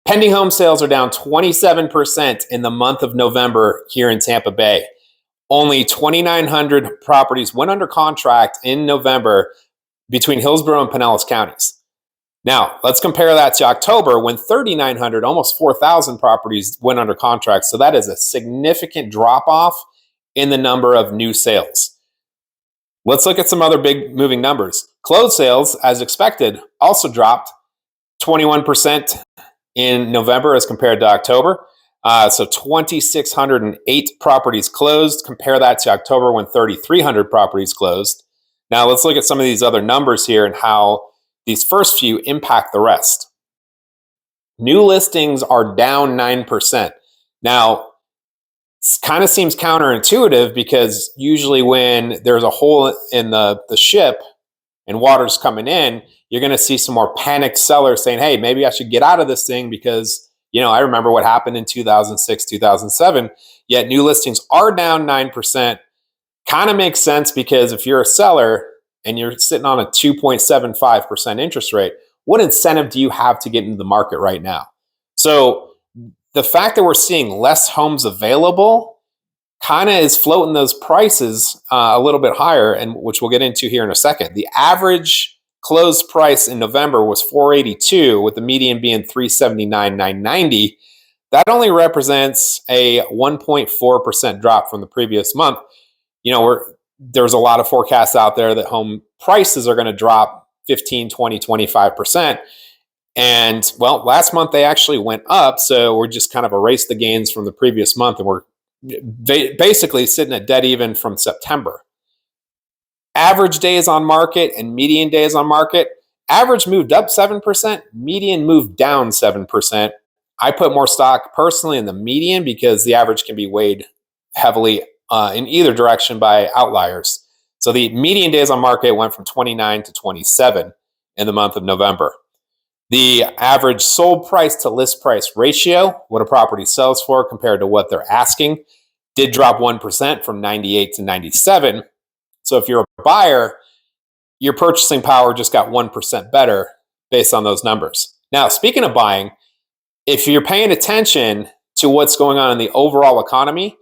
Pending home sales are down 27% in the month of November here in Tampa Bay. Only 2,900 properties went under contract in November between Hillsborough and Pinellas counties. Now, let's compare that to October when 3,900, almost 4,000 properties went under contract. So that is a significant drop off in the number of new sales. Let's look at some other big moving numbers. Closed sales, as expected, also dropped 21% in November as compared to October. So 2,608 properties closed. Compare that to October when 3,300 properties closed. Now let's look at some of these other numbers here and how these first few impact the rest. New listings are down 9%. Now, it kind of seems counterintuitive because usually when there's a hole in the ship and water's coming in, you're going to see some more panicked sellers saying, hey, maybe I should get out of this thing because, I remember what happened in 2006, 2007, yet new listings are down 9%. Kind of makes sense because if you're a seller and you're sitting on a 2.75% interest rate, what incentive do you have to get into the market right now? So the fact that we're seeing less homes available kind of is floating those prices a little bit higher, and which we'll get into here in a second. The average closed price in November was $482, with the median being $379,990. That only represents a 1.4% drop from the previous month. There's a lot of forecasts out there that home prices are going to drop 15, 20, 25%. And last month they actually went up. So we're just kind of erased the gains from the previous month. And we're basically sitting at dead even from September. Average days on market and median days on market. Average moved up 7%. Median moved down 7%. I put more stock personally in the median because the average can be weighed heavily in either direction by outliers. So the median days on market went from 29 to 27 in the month of November. The average sold price to list price ratio, what a property sells for compared to what they're asking, did drop 1% from 98 to 97. So if you're a buyer, your purchasing power just got 1% better based on those numbers. Now, speaking of buying, if you're paying attention to what's going on in the overall economy,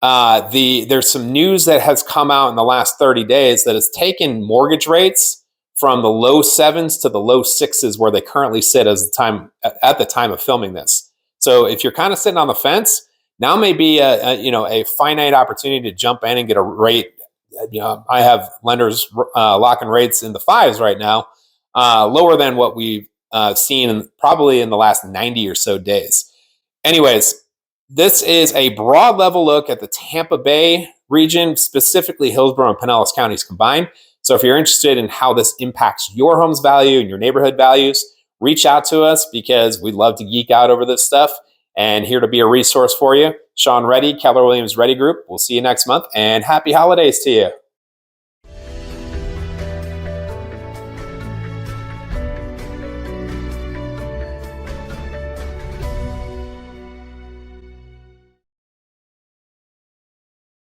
there's some news that has come out in the last 30 days that has taken mortgage rates from the low 7s to the low 6s where they currently sit at the time of filming this. So if you're kind of sitting on the fence, now may be a finite opportunity to jump in and get a rate. I have lenders locking rates in the 5s right now, lower than what we've seen probably in the last 90 or so days. Anyways, this is a broad level look at the Tampa Bay region, specifically Hillsborough and Pinellas counties combined. So if you're interested in how this impacts your home's value and your neighborhood values, reach out to us because we'd love to geek out over this stuff and here to be a resource for you. Sean Reddy, Keller Williams Reddy Group. We'll see you next month and happy holidays to you.